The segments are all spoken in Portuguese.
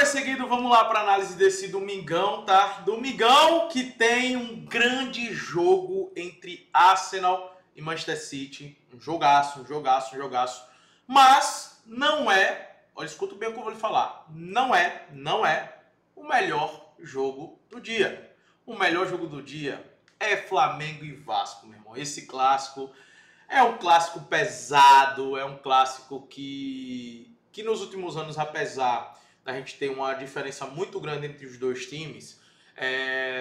perseguido, vamos lá para análise desse domingão, tá? Domingão que tem um grande jogo entre Arsenal e Manchester City. Um jogaço, um jogaço, um jogaço. Mas não é, olha, escuta bem o que eu vou lhe falar. Não é o melhor jogo do dia. O melhor jogo do dia é Flamengo e Vasco, meu irmão. Esse clássico é um clássico pesado, é um clássico que nos últimos anos, apesar da gente ter uma diferença muito grande entre os dois times,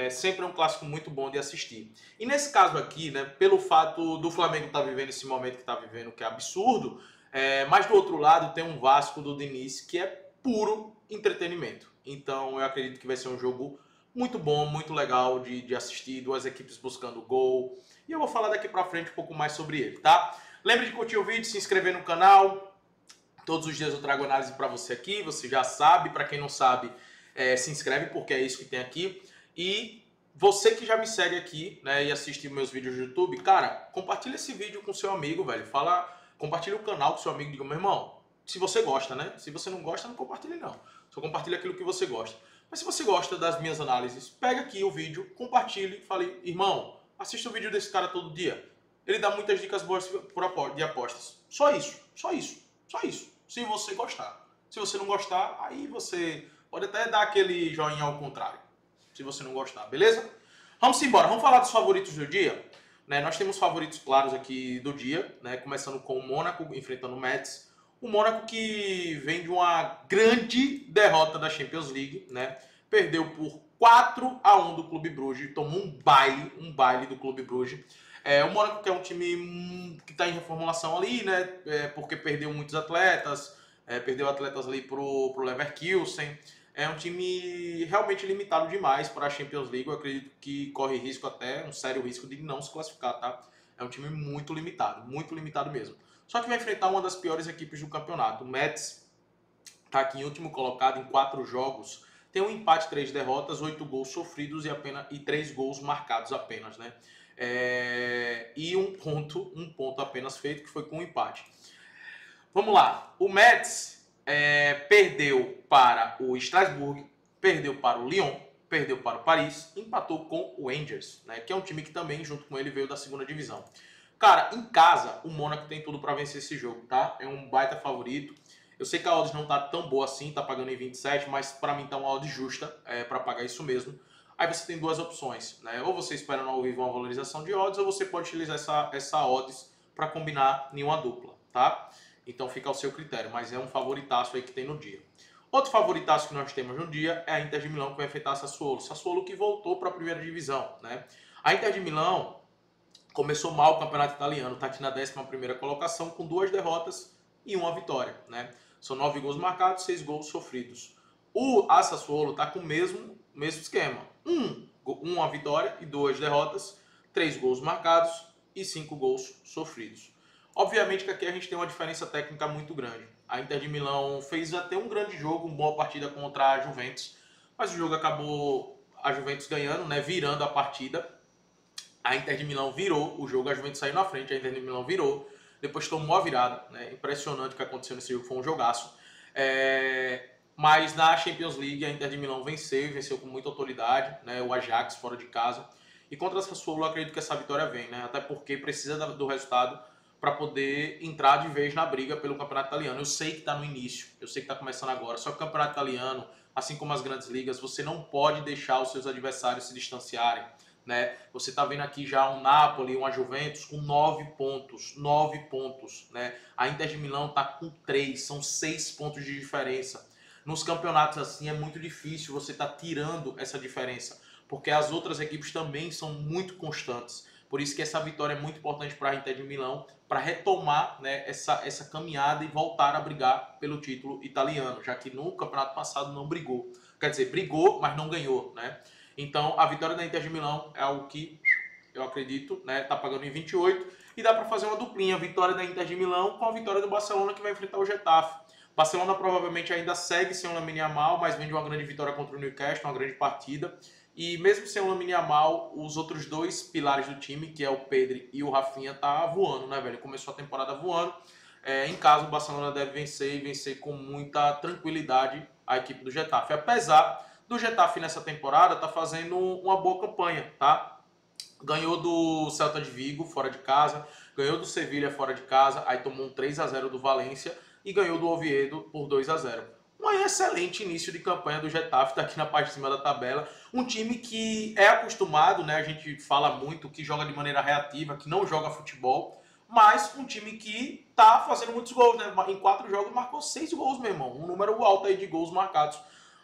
sempre é um clássico muito bom de assistir. E nesse caso aqui, né, pelo fato do Flamengo estar vivendo esse momento que está vivendo, que é absurdo, mas do outro lado tem um Vasco do Diniz que é puro entretenimento. Então eu acredito que vai ser um jogo muito bom, muito legal de assistir, duas equipes buscando gol. E eu vou falar daqui pra frente um pouco mais sobre ele, tá? Lembre de curtir o vídeo, se inscrever no canal. Todos os dias eu trago análise pra você aqui, você já sabe. Pra quem não sabe, se inscreve porque é isso que tem aqui. E você que já me segue aqui, né, e assiste meus vídeos no YouTube, cara, compartilha esse vídeo com seu amigo, velho. Compartilha o canal com seu amigo, diga, meu irmão, se você gosta, né? Se você não gosta, não compartilhe não. Só compartilha aquilo que você gosta. Mas se você gosta das minhas análises, pega aqui o vídeo, compartilhe e fale, irmão, assista o vídeo desse cara todo dia. Ele dá muitas dicas boas de apostas. Só isso, só isso, só isso. Se você gostar. Se você não gostar, aí você pode até dar aquele joinha ao contrário. Se você não gostar, beleza? Vamos embora, vamos falar dos favoritos do dia. Né, nós temos favoritos claros aqui do dia, né, começando com o Mônaco enfrentando o Metz. O Mônaco que vem de uma grande derrota da Champions League, né? Perdeu por 4-1 do Clube Brugge, tomou um baile do Clube Brugge. O Mônaco que é um time que está em reformulação ali, né? Porque perdeu muitos atletas, perdeu atletas ali pro Leverkusen. É um time realmente limitado demais para a Champions League. Eu acredito que corre risco até, um sério risco de não se classificar, tá? É um time muito limitado mesmo. Só que vai enfrentar uma das piores equipes do campeonato. O Metz está aqui em último colocado em 4 jogos. Tem um empate, 3 derrotas, 8 gols sofridos e 3 gols marcados apenas, né? E um ponto apenas feito, que foi com um empate. Vamos lá. O Metz perdeu para o Strasbourg, perdeu para o Lyon, perdeu para o Paris, empatou com o Angers, né? Que é um time que também, junto com ele, veio da segunda divisão. Cara, em casa, o Mônaco tem tudo para vencer esse jogo, tá? É um baita favorito. Eu sei que a odds não tá tão boa assim, tá pagando em 27, mas para mim tá uma odds justa para pagar isso mesmo. Aí você tem duas opções, né? Ou você espera no ao vivo uma valorização de odds, ou você pode utilizar essa odds para combinar em uma dupla, tá? Então fica ao seu critério, mas é um favoritaço aí que tem no dia. Outro favoritaço que nós temos no dia é a Inter de Milão, que vai enfrentar a Sassuolo. Sassuolo que voltou para a primeira divisão, né? A Inter de Milão começou mal o campeonato italiano, está aqui na 11ª colocação com 2 derrotas e 1 vitória, né? São 9 gols marcados, 6 gols sofridos. O Sassuolo está com o mesmo esquema. 1 vitória e 2 derrotas, 3 gols marcados e 5 gols sofridos. Obviamente que aqui a gente tem uma diferença técnica muito grande. A Inter de Milão fez até um grande jogo, uma boa partida contra a Juventus, mas o jogo acabou a Juventus ganhando, né? Virando a partida. A Inter de Milão virou o jogo, a Juventus saiu na frente, a Inter de Milão virou, depois tomou a virada, né? Impressionante o que aconteceu nesse jogo, foi um jogaço. Mas na Champions League a Inter de Milão venceu com muita autoridade, né? O Ajax fora de casa. E contra a Sassuolo eu acredito que essa vitória vem, né? Até porque precisa do resultado para poder entrar de vez na briga pelo campeonato italiano. Eu sei que está no início, eu sei que está começando agora, só que o campeonato italiano, assim como as grandes ligas, você não pode deixar os seus adversários se distanciarem. Né? Você está vendo aqui já um Napoli, uma Juventus com 9 pontos, né? A Inter de Milão está com 3, são 6 pontos de diferença. Nos campeonatos assim é muito difícil você estar tirando essa diferença, porque as outras equipes também são muito constantes. Por isso que essa vitória é muito importante para a Inter de Milão, para retomar, né, essa caminhada e voltar a brigar pelo título italiano, já que no campeonato passado não brigou. Quer dizer, brigou, mas não ganhou, né? Então, a vitória da Inter de Milão é algo que eu acredito, né, tá pagando em 28 e dá para fazer uma duplinha, a vitória da Inter de Milão com a vitória do Barcelona que vai enfrentar o Getafe. Barcelona provavelmente ainda segue sem o Lamine Yamal, mas vem de uma grande vitória contra o Newcastle, uma grande partida. E mesmo sem o Lamine Yamal, os outros dois pilares do time, que é o Pedri e o Rafinha, tá voando, né, velho? Começou a temporada voando. Em casa, o Barcelona deve vencer e vencer com muita tranquilidade a equipe do Getafe. Apesar do Getafe nessa temporada tá fazendo uma boa campanha, tá? Ganhou do Celta de Vigo fora de casa, ganhou do Sevilha fora de casa, aí tomou um 3-0 do Valência e ganhou do Oviedo por 2-0. Um excelente início de campanha do Getafe, tá aqui na parte de cima da tabela. Um time que é acostumado, né? A gente fala muito que joga de maneira reativa, que não joga futebol, mas um time que tá fazendo muitos gols, né? Em 4 jogos marcou 6 gols, meu irmão. Um número alto aí de gols marcados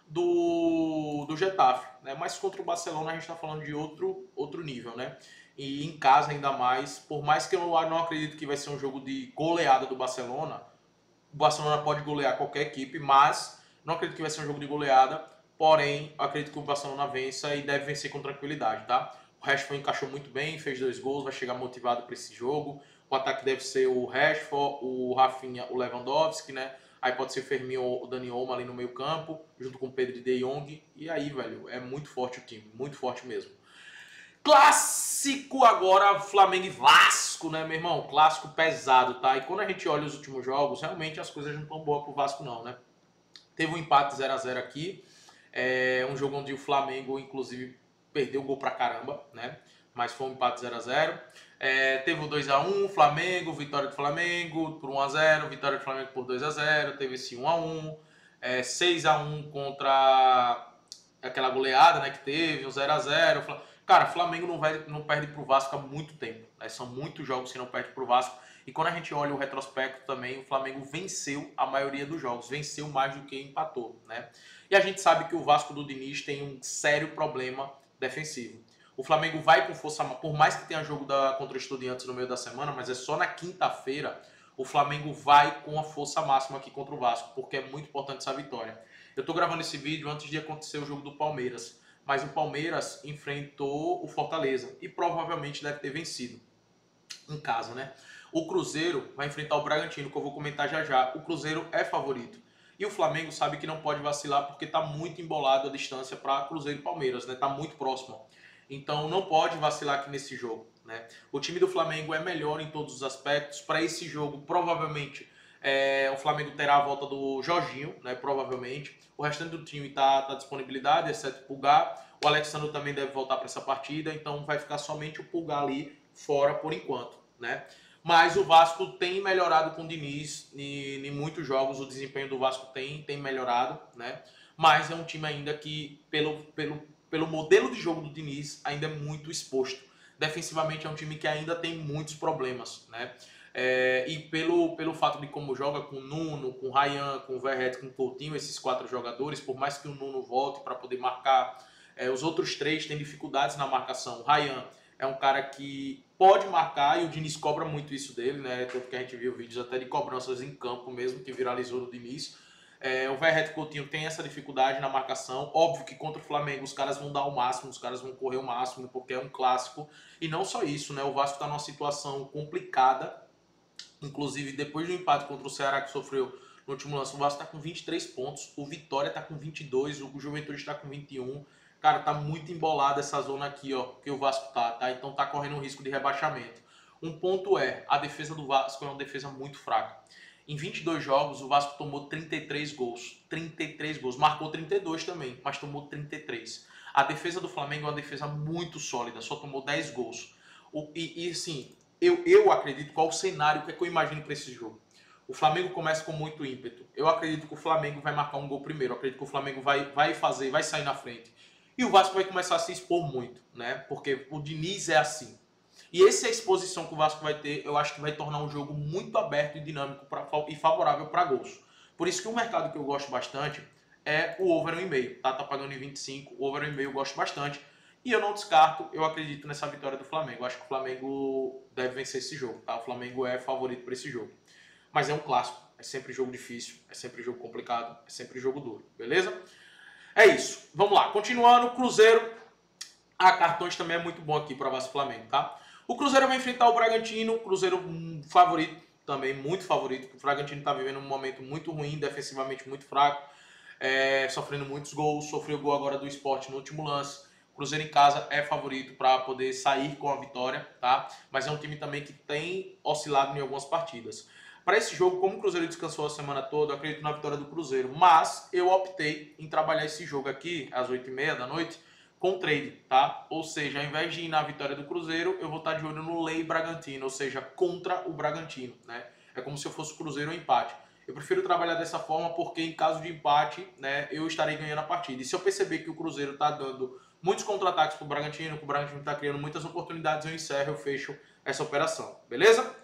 do Getafe, né? Mas contra o Barcelona a gente está falando de outro nível, né? E em casa ainda mais, por mais que eu não acredito que vai ser um jogo de goleada do Barcelona, o Barcelona pode golear qualquer equipe, mas não acredito que vai ser um jogo de goleada, porém acredito que o Barcelona vença e deve vencer com tranquilidade, tá? O Rashford encaixou muito bem, fez 2 gols, vai chegar motivado para esse jogo. O ataque deve ser o Rashford, o Rafinha, o Lewandowski, né? Aí pode ser o Firmino ou o Dani Olmo ali no meio campo, junto com o Pedro de Jong. E aí, velho, é muito forte o time, muito forte mesmo. Clássico agora, Flamengo e Vasco, né, meu irmão? Clássico pesado, tá? E quando a gente olha os últimos jogos, realmente as coisas não estão boas pro Vasco não, né? Teve um empate 0-0 aqui, um jogo onde o Flamengo, inclusive, perdeu o gol pra caramba, né? Mas foi um empate 0-0. Teve o 2-1, Flamengo, vitória do Flamengo por 1-0, vitória do Flamengo por 2-0, teve esse 1-1, 6-1 contra aquela goleada, né, que teve, um 0-0. Cara, Flamengo não perde pro Vasco há muito tempo, né? São muitos jogos que não perde pro Vasco. E quando a gente olha o retrospecto também, o Flamengo venceu a maioria dos jogos, venceu mais do que empatou, né? E a gente sabe que o Vasco do Diniz tem um sério problema defensivo. O Flamengo vai com força, por mais que tenha jogo contra o Estudiantes no meio da semana, mas é só na quinta-feira, o Flamengo vai com a força máxima aqui contra o Vasco, porque é muito importante essa vitória. Eu tô gravando esse vídeo antes de acontecer o jogo do Palmeiras, mas o Palmeiras enfrentou o Fortaleza e provavelmente deve ter vencido em casa, né? O Cruzeiro vai enfrentar o Bragantino, que eu vou comentar já já. O Cruzeiro é favorito. E o Flamengo sabe que não pode vacilar porque tá muito embolado a distância para Cruzeiro e Palmeiras, né? Tá muito próximo. Então não pode vacilar aqui nesse jogo, né? O time do Flamengo é melhor em todos os aspectos. Para esse jogo, provavelmente, o Flamengo terá a volta do Jorginho, né? Provavelmente. O restante do time tá disponibilidade, exceto o Pulgar. O Alexandre também deve voltar para essa partida, então vai ficar somente o Pulgar ali fora por enquanto, né? Mas o Vasco tem melhorado com o Diniz em muitos jogos, o desempenho do Vasco tem melhorado, né? Mas é um time ainda que, pelo modelo de jogo do Diniz, ainda é muito exposto. Defensivamente é um time que ainda tem muitos problemas, né? E pelo fato de como joga com o Nuno, com o Ryan, com o Verratti, com o Coutinho, esses 4 jogadores, por mais que o Nuno volte para poder marcar, os outros 3 têm dificuldades na marcação. O Ryan é um cara que pode marcar e o Diniz cobra muito isso dele, né? Tanto que a gente viu vídeos até de cobranças em campo mesmo, que viralizou no Diniz. O Verratti Coutinho tem essa dificuldade na marcação. Óbvio que contra o Flamengo os caras vão dar o máximo, os caras vão correr o máximo, porque é um clássico. E não só isso, né? O Vasco está numa situação complicada. Inclusive, depois do empate contra o Ceará que sofreu no último lance, o Vasco está com 23 pontos, o Vitória está com 22, o Juventude está com 21. Cara, tá muito embolada essa zona aqui, ó, que o Vasco tá? Então tá correndo um risco de rebaixamento. Um ponto a defesa do Vasco é uma defesa muito fraca. Em 22 jogos, o Vasco tomou 33 gols. 33 gols. Marcou 32 também, mas tomou 33. A defesa do Flamengo é uma defesa muito sólida, só tomou 10 gols. Assim, eu acredito qual o cenário que eu imagino para esse jogo. O Flamengo começa com muito ímpeto. Eu acredito que o Flamengo vai marcar um gol primeiro. Eu acredito que o Flamengo vai sair na frente. E o Vasco vai começar a se expor muito, né? Porque o Diniz é assim. E essa exposição que o Vasco vai ter, eu acho que vai tornar um jogo muito aberto e dinâmico e favorável para gols. Por isso que um mercado que eu gosto bastante é o over 1,5. Tá pagando em 25, o over 1,5 eu gosto bastante. E eu não descarto, eu acredito nessa vitória do Flamengo. Eu acho que o Flamengo deve vencer esse jogo, tá? O Flamengo é favorito para esse jogo. Mas é um clássico, é sempre jogo difícil, é sempre jogo complicado, é sempre jogo duro, beleza? É isso. Vamos lá. Continuando, Cruzeiro. Cartões também é muito bom aqui para o Vasco Flamengo, tá? O Cruzeiro vai enfrentar o Bragantino. Cruzeiro favorito, também muito favorito. O Bragantino está vivendo um momento muito ruim, defensivamente muito fraco, sofrendo muitos gols. Sofreu gol agora do Sport no último lance. Cruzeiro em casa é favorito para poder sair com a vitória, tá? Mas é um time também que tem oscilado em algumas partidas. Para esse jogo, como o Cruzeiro descansou a semana toda, eu acredito na vitória do Cruzeiro. Mas eu optei em trabalhar esse jogo aqui, às 8h30 da noite, com trade, tá? Ou seja, ao invés de ir na vitória do Cruzeiro, eu vou estar de olho no Lei Bragantino, ou seja, contra o Bragantino, né? É como se eu fosse o Cruzeiro ou empate. Eu prefiro trabalhar dessa forma porque em caso de empate, né, eu estarei ganhando a partida. E se eu perceber que o Cruzeiro está dando muitos contra-ataques para o Bragantino, que o Bragantino está criando muitas oportunidades, eu encerro, eu fecho essa operação, beleza?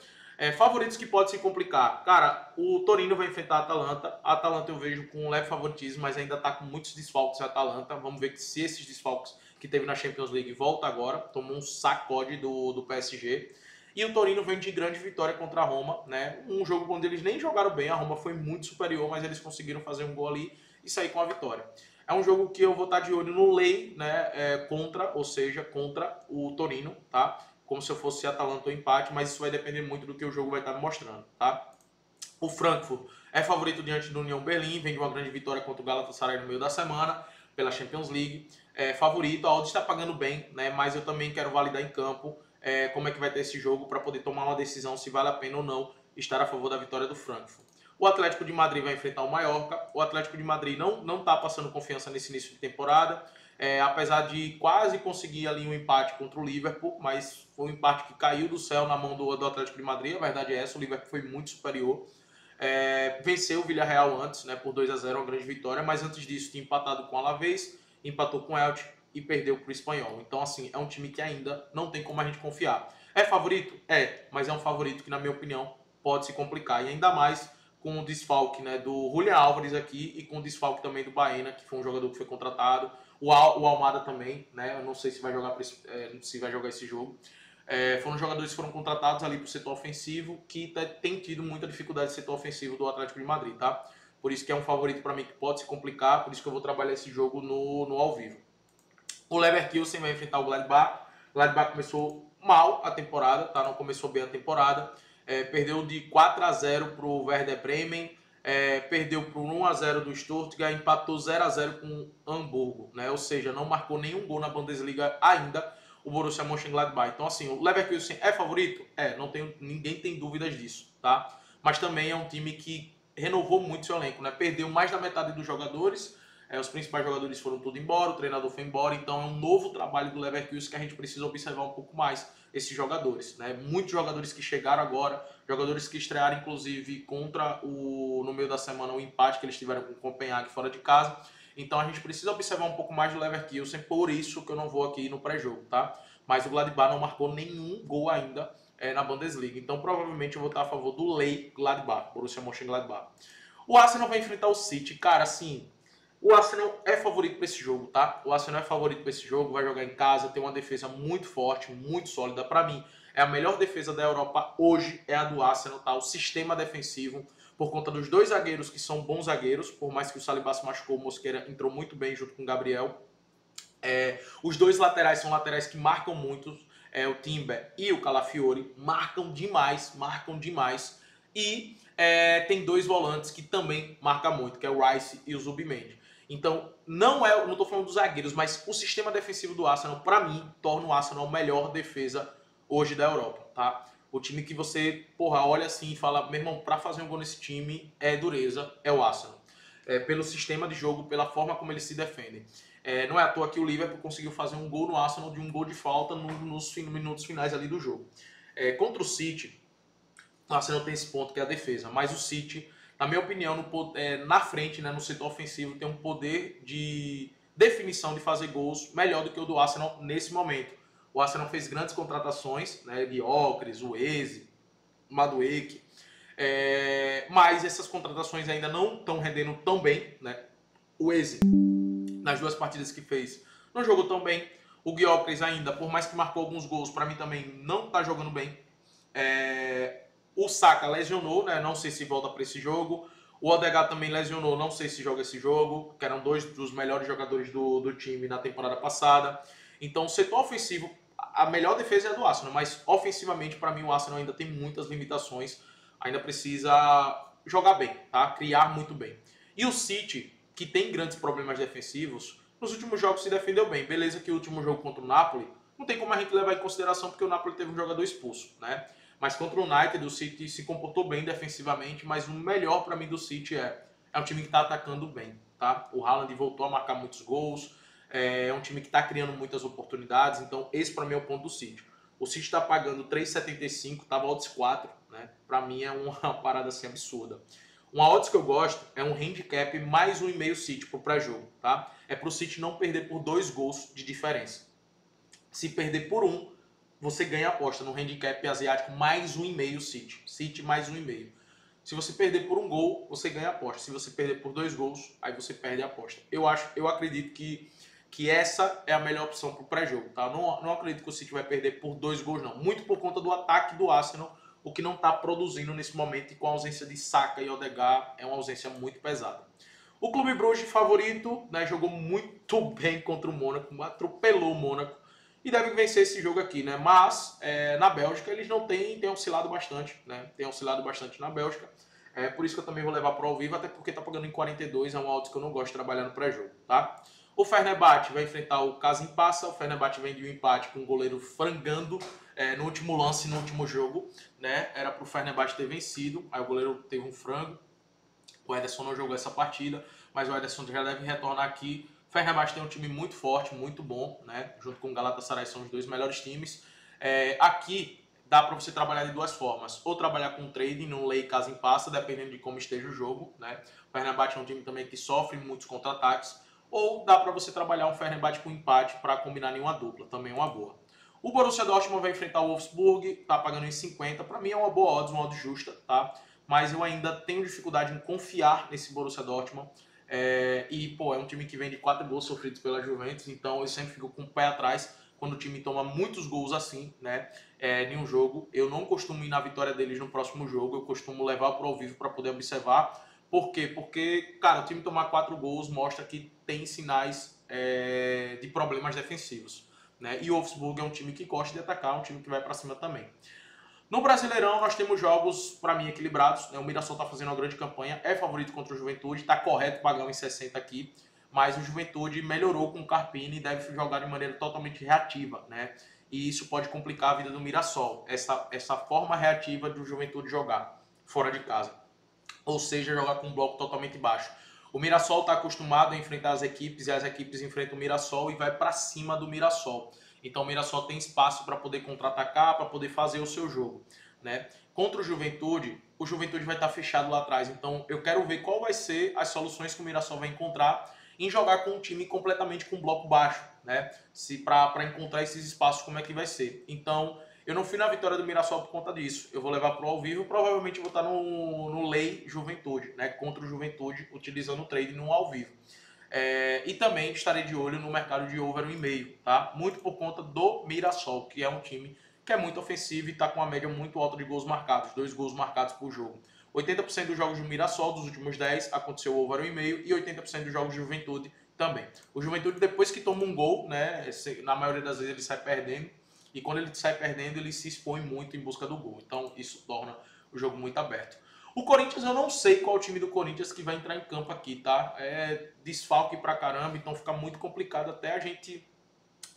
Favoritos que pode se complicar. Cara, o Torino vai enfrentar a Atalanta. A Atalanta eu vejo com um leve favoritismo, mas ainda está com muitos desfalques a Atalanta. Vamos ver se esses desfalques que teve na Champions League volta agora. Tomou um sacode do PSG. E o Torino vem de grande vitória contra a Roma, né? Um jogo onde eles nem jogaram bem, a Roma foi muito superior, mas eles conseguiram fazer um gol ali e sair com a vitória. É um jogo que eu vou estar de olho no Lei, né? Ou seja, contra o Torino, tá? Como se eu fosse Atalanta ou empate, mas isso vai depender muito do que o jogo vai estar mostrando, tá? O Frankfurt é favorito diante do União Berlim, vem de uma grande vitória contra o Galatasaray no meio da semana, pela Champions League. Favorito, a odd está pagando bem, né? Mas eu também quero validar em campo como é que vai ter esse jogo para poder tomar uma decisão se vale a pena ou não estar a favor da vitória do Frankfurt. O Atlético de Madrid vai enfrentar o Mallorca. O Atlético de Madrid não está passando confiança nesse início de temporada. Apesar de quase conseguir ali um empate contra o Liverpool, mas foi um empate que caiu do céu na mão do Atlético de Madrid, a verdade é essa, o Liverpool foi muito superior. Venceu o Villarreal antes, né, por 2-0, uma grande vitória, mas antes disso tinha empatado com o Alavés, empatou com o Elche e perdeu para o Espanhol. Então, assim, é um time que ainda não tem como a gente confiar. É favorito? Mas é um favorito que, na minha opinião, pode se complicar, e ainda mais com o desfalque, né, do Julián Álvares aqui e com o desfalque também do Baena, que foi um jogador que foi contratado. O Almada também, né? Eu não sei se vai jogar, esse jogo. Foram jogadores que foram contratados ali para o setor ofensivo, que tem tido muita dificuldade no setor ofensivo do Atlético de Madrid, tá? Por isso que é um favorito para mim que pode se complicar, por isso que eu vou trabalhar esse jogo no ao vivo. O Leverkusen vai enfrentar o Gladbach. O Gladbach começou mal a temporada, tá? Não começou bem a temporada. Perdeu de 4-0 para o Werder Bremen. Perdeu por 1-0 do Stuttgart, empatou 0-0 com o Hamburgo, né? Ou seja, não marcou nenhum gol na Bundesliga ainda o Borussia Mönchengladbach. Então, assim, o Leverkusen é favorito? Ninguém tem dúvidas disso, tá? Mas também é um time que renovou muito seu elenco, né? Perdeu mais da metade dos jogadores, os principais jogadores foram tudo embora, o treinador foi embora, então é um novo trabalho do Leverkusen que a gente precisa observar um pouco mais esses jogadores, né? Muitos jogadores que chegaram agora, jogadores que estrearam inclusive no meio da semana o empate que eles tiveram com o Copenhague fora de casa. Então a gente precisa observar um pouco mais do Leverkusen, por isso que eu não vou aqui no pré-jogo, tá? Mas o Gladbach não marcou nenhum gol ainda na Bundesliga, então provavelmente eu vou estar a favor do Lei Gladbach, Borussia Mönchengladbach. O Arsenal vai enfrentar o City, cara, assim, o Arsenal é favorito para esse jogo, tá? O Arsenal é favorito para esse jogo, vai jogar em casa, tem uma defesa muito forte, muito sólida. Para mim, é a melhor defesa da Europa hoje, é a do Arsenal, tá? O sistema defensivo, por conta dos dois zagueiros que são bons zagueiros, por mais que o Saliba se machucou, o Mosquera entrou muito bem junto com o Gabriel. Os dois laterais são laterais que marcam muito, o Timber e o Calafiori, marcam demais. E tem dois volantes que também marcam muito, que é o Rice e o Zubimendi. Então, não estou falando dos zagueiros, mas o sistema defensivo do Arsenal, para mim, torna o Arsenal a melhor defesa hoje da Europa, tá? O time que você, olha assim e fala, meu irmão, para fazer um gol nesse time é dureza, é o Arsenal. Pelo sistema de jogo, pela forma como eles se defendem. Não é à toa que o Liverpool conseguiu fazer um gol no Arsenal de um gol de falta nos minutos finais ali do jogo. Contra o City, o Arsenal tem esse ponto que é a defesa, mas o City, na minha opinião, na frente, né, no setor ofensivo, tem um poder de definição de fazer gols melhor do que o do Arsenal nesse momento. O Arsenal fez grandes contratações, né, de Gyökeres, o Eze, Madueke, mas essas contratações ainda não estão rendendo tão bem, né? O Eze, nas duas partidas que fez, não jogou tão bem. O Gyökeres ainda, por mais que marcou alguns gols, para mim também não está jogando bem. O Saka lesionou, né? Não sei se volta para esse jogo. O Odegaard também lesionou, não sei se joga esse jogo, que eram dois dos melhores jogadores do time na temporada passada. Então, o setor ofensivo, a melhor defesa é a do Arsenal, mas ofensivamente, para mim, o Arsenal ainda tem muitas limitações. Ainda precisa jogar bem, tá? Criar muito bem. E o City, que tem grandes problemas defensivos, nos últimos jogos se defendeu bem. Beleza que o último jogo contra o Napoli, não tem como a gente levar em consideração porque o Napoli teve um jogador expulso, né? Mas contra o United, o City se comportou bem defensivamente, mas o melhor para mim do City é um time que está atacando bem, tá? O Haaland voltou a marcar muitos gols, é um time que está criando muitas oportunidades, então esse para mim é o ponto do City. O City está pagando 3,75, tava odds 4, né? Para mim é uma parada assim absurda. Uma odds que eu gosto é um handicap mais 1,5 City pro pré-jogo, tá? É pro City não perder por 2 gols de diferença. Se perder por 1, você ganha a aposta no handicap asiático mais 1,5 City. City mais 1,5. Se você perder por 1 gol, você ganha a aposta. Se você perder por 2 gols, aí você perde a aposta. Eu acredito que essa é a melhor opção para o pré-jogo, tá? Não acredito que o City vai perder por 2 gols, não. Muito por conta do ataque do Arsenal, o que não está produzindo nesse momento, e com a ausência de Saka e Odegaard, é uma ausência muito pesada. O Clube Bruges, favorito, né, jogou muito bem contra o Mônaco, atropelou o Mônaco, e deve vencer esse jogo aqui, né? Mas na Bélgica eles não têm oscilado bastante, né? Tem oscilado bastante na Bélgica. Por isso que eu também vou levar para o ao vivo, até porque tá pagando em 42, é um odds que eu não gosto de trabalhar no pré-jogo, tá? O Fenerbahçe vai enfrentar o Kasimpasa. O Fenerbahçe vem de um empate com o goleiro frangando no último lance, no último jogo, né? Era para o Fenerbahçe ter vencido, aí o goleiro teve um frango. O Ederson não jogou essa partida, mas o Ederson já deve retornar aqui. O Fenerbahçe tem um time muito forte, muito bom, né? Junto com o Galatasaray são os 2 melhores times. Aqui dá para você trabalhar de 2 formas. Ou trabalhar com trading no lei casa em passa, dependendo de como esteja o jogo, né? O Fenerbahçe é um time também que sofre muitos contra-ataques. Ou dá para você trabalhar um Fenerbahçe com empate para combinar em uma dupla, também é uma boa. O Borussia Dortmund vai enfrentar o Wolfsburg, tá pagando em 50. Para mim é uma boa odds, uma odds justa, tá? Mas eu ainda tenho dificuldade em confiar nesse Borussia Dortmund. É um time que vem de 4 gols sofridos pela Juventus, então eu sempre fico com o pé atrás quando o time toma muitos gols assim, né, em um jogo. Eu não costumo ir na vitória deles no próximo jogo, eu costumo levar para o ao vivo para poder observar. Por quê? Porque, cara, o time tomar 4 gols mostra que tem sinais de problemas defensivos, né? E o Wolfsburg é um time que gosta de atacar, um time que vai para cima também. No Brasileirão, nós temos jogos, para mim, equilibrados, né? O Mirassol está fazendo uma grande campanha, é favorito contra o Juventude, está correto pagar em 60 aqui, mas o Juventude melhorou com o Carpini e deve jogar de maneira totalmente reativa, né? E isso pode complicar a vida do Mirassol, essa forma reativa do Juventude jogar fora de casa. Ou seja, jogar com um bloco totalmente baixo. O Mirassol está acostumado a enfrentar as equipes, e as equipes enfrentam o Mirassol e vai para cima do Mirassol. Então o Mirassol tem espaço para poder contra-atacar, para poder fazer o seu jogo, né? Contra o Juventude vai estar fechado lá atrás. Então eu quero ver qual vai ser as soluções que o Mirassol vai encontrar em jogar com um time completamente com bloco baixo, né? Se para encontrar esses espaços, como é que vai ser. Então eu não fui na vitória do Mirassol por conta disso. Eu vou levar para o ao vivo, provavelmente eu vou estar no Lei Juventude, né? Contra o Juventude, utilizando o trade no ao vivo. E também estarei de olho no mercado de over 1,5, tá? Muito por conta do Mirassol, que é um time que é muito ofensivo e está com uma média muito alta de gols marcados, 2 gols marcados por jogo. 80% dos jogos do Mirassol, dos últimos 10, aconteceu over 1,5 e 80% dos jogos de Juventude também. O Juventude, depois que toma um gol, né, na maioria das vezes ele sai perdendo, e quando ele sai perdendo, ele se expõe muito em busca do gol. Então isso torna o jogo muito aberto. O Corinthians, eu não sei qual time do Corinthians que vai entrar em campo aqui, tá? É desfalque pra caramba, então fica muito complicado até a gente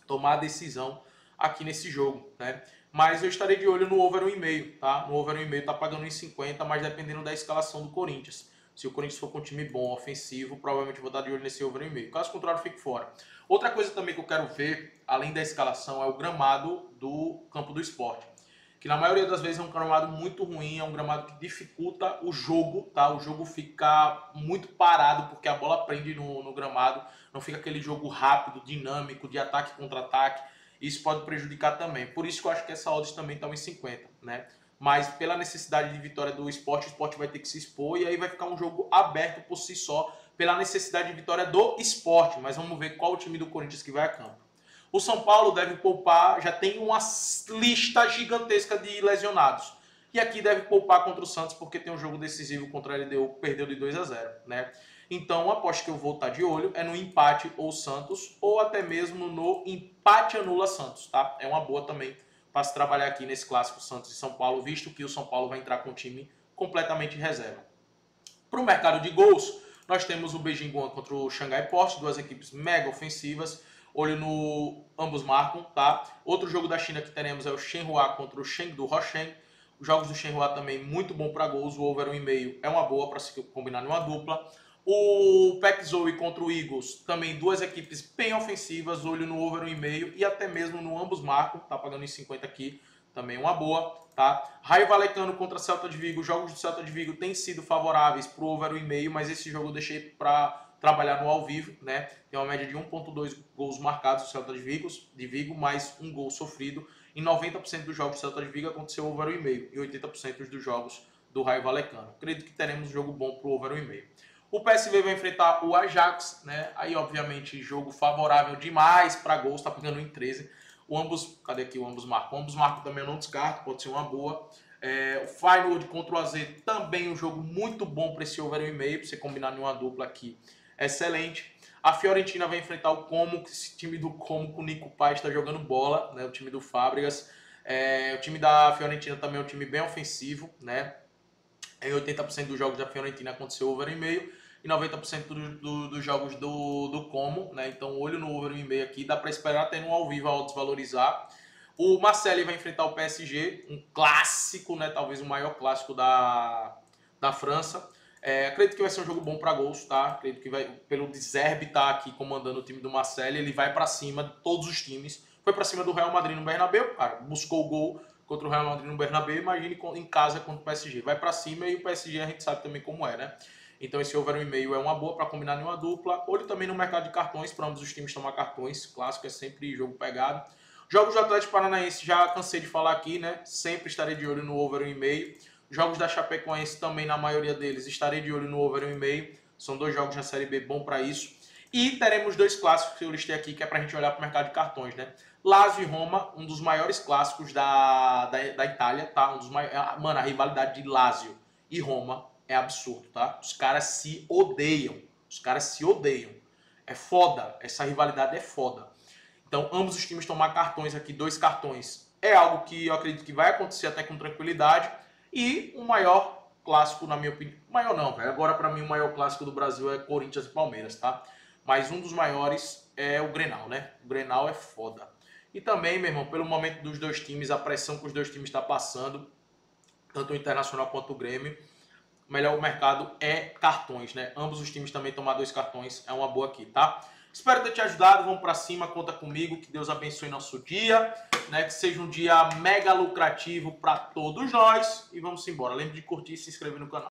tomar a decisão aqui nesse jogo, né? Mas eu estarei de olho no over 1,5, tá? No over 1,5 tá pagando em 50, mas dependendo da escalação do Corinthians. Se o Corinthians for com um time bom, ofensivo, provavelmente vou estar de olho nesse over 1,5. Caso contrário, fique fora. Outra coisa também que eu quero ver, além da escalação, é o gramado do Campo do Esporte, que na maioria das vezes é um gramado muito ruim, é um gramado que dificulta o jogo, tá? O jogo fica muito parado porque a bola prende no gramado, não fica aquele jogo rápido, dinâmico, de ataque contra ataque. Isso pode prejudicar também. Por isso que eu acho que essa odds também está em 50, né? Mas pela necessidade de vitória do esporte, o esporte vai ter que se expor e aí vai ficar um jogo aberto por si só, pela necessidade de vitória do esporte. Mas vamos ver qual o time do Corinthians que vai a campo. O São Paulo deve poupar, já tem uma lista gigantesca de lesionados. E aqui deve poupar contra o Santos, porque tem um jogo decisivo contra a LDU, perdeu de 2-0, né? Então, a aposta que eu vou estar de olho é no empate ou Santos, ou até mesmo no empate anula Santos, tá? É uma boa também para se trabalhar aqui nesse clássico Santos e São Paulo, visto que o São Paulo vai entrar com um time completamente reserva. Para o mercado de gols, nós temos o Beijing Guan contra o Xangai Port, duas equipes mega ofensivas. Olho no ambos marcam, tá? Outro jogo da China que teremos é o Shenhua contra o Chengdu Rosheng. Os jogos do Shenhua também muito bom para gols, o over 1,5 é uma boa para se combinar numa dupla. O Pack Zoe contra o Eagles, também duas equipes bem ofensivas, olho no over 1,5 e até mesmo no ambos marcam, tá pagando em 50 aqui, também uma boa, tá? Raio Vallecano contra Celta de Vigo, os jogos do Celta de Vigo têm sido favoráveis pro over 1,5, mas esse jogo eu deixei para trabalhar no ao vivo, né? Tem uma média de 1,2 gols marcados do Celta de Vigo, mais um gol sofrido. Em 90% dos jogos do Celta de Vigo aconteceu over 1,5 e 80% dos jogos do Raio Vallecano. Acredito que teremos um jogo bom pro over 1,5. O PSV vai enfrentar o Ajax, né? Aí, obviamente, jogo favorável demais para gols, tá pegando em 13. Cadê aqui o ambos marcam? O ambos marcam também eu não descarto, pode ser uma boa. O Feyenoord contra o AZ também um jogo muito bom para esse over 1,5, para você combinar em uma dupla aqui. Excelente. A Fiorentina vai enfrentar o Como, esse time do Como com o Nico Paz está jogando bola, né? O time do Fábricas. O time da Fiorentina também é um time bem ofensivo, né? Em 80% dos jogos da Fiorentina aconteceu over 1,5 e 90% dos jogos do Como, né? Então, olho no over 1,5 aqui, dá para esperar até no ao vivo ao desvalorizar. O Marseille vai enfrentar o PSG, um clássico, né? Talvez o maior clássico da França. Acredito que vai ser um jogo bom para gols, tá? Acredito que vai, pelo De Zerbi tá aqui comandando o time do Marseille, ele vai para cima de todos os times. Foi para cima do Real Madrid no Bernabéu, cara, buscou o gol contra o Real Madrid no Bernabéu, imagine em casa contra o PSG. Vai para cima e o PSG a gente sabe também como é, né? Então esse over 1,5 é uma boa para combinar em uma dupla. Olho também no mercado de cartões, para ambos os times tomar cartões. Clássico é sempre jogo pegado. Jogos do Atlético Paranaense, já cansei de falar aqui, né? Sempre estarei de olho no over 1,5. Jogos da Chapecoense também, na maioria deles, estarei de olho no over 1,5. São dois jogos na Série B bom para isso. E teremos dois clássicos que eu listei aqui, que é para a gente olhar para o mercado de cartões, né? Lazio e Roma, um dos maiores clássicos da Itália, tá? Mano, a rivalidade de Lazio e Roma é absurdo, tá? Os caras se odeiam. Os caras se odeiam. É foda. Essa rivalidade é foda. Então, ambos os times tomar cartões aqui, 2 cartões, é algo que eu acredito que vai acontecer até com tranquilidade. E o maior clássico, na minha opinião... Maior não, velho. Agora, para mim, o maior clássico do Brasil é Corinthians e Palmeiras, tá? Mas um dos maiores é o Grenal, né? O Grenal é foda. E também, meu irmão, pelo momento dos dois times, a pressão que os dois times estão passando, tanto o Internacional quanto o Grêmio, o melhor mercado é cartões, né? Ambos os times também tomar 2 cartões é uma boa aqui, tá? Espero ter te ajudado, vamos pra cima, conta comigo, que Deus abençoe nosso dia, né? Que seja um dia mega lucrativo para todos nós e vamos embora. Lembre de curtir e se inscrever no canal.